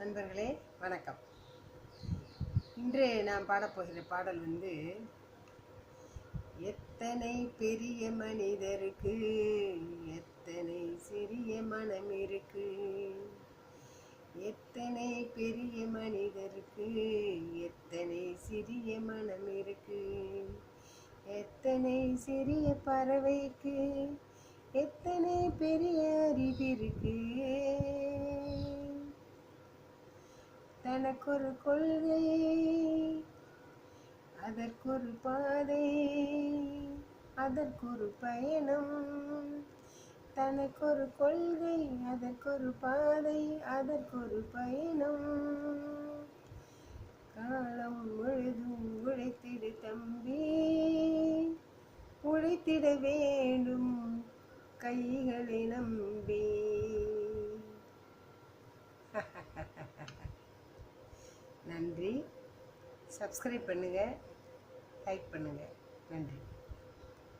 நண்பர்களே வணக்கம். இன்று நான் பாடப்போகிற பாடல் எத்தனை பெரிய மனிதருக்கு எத்தனை சிறிய மனம் இருக்கு, எத்தனை பெரிய மனிதருக்கு எத்தனை சிறிய மனம் இருக்கு, எத்தனை சிறிய பறவைக்கு எத்தனை பெரிய அறிவிருக்கு. தனக்கொரு கொள்கை அதற்கொரு பாதை அதற்கொரு பயணம், தனக்கொரு கொள்கை அதற்கொரு பாதை அதற்கொரு பயணம். காலம் முழுதும் உழைத்திடு தம்பி, உழைத்திட வேண்டும் கைகளை நம்பி. நன்றி. சப்ஸ்கிரைப் பண்ணுங்கள், லைக் பண்ணுங்கள். நன்றி.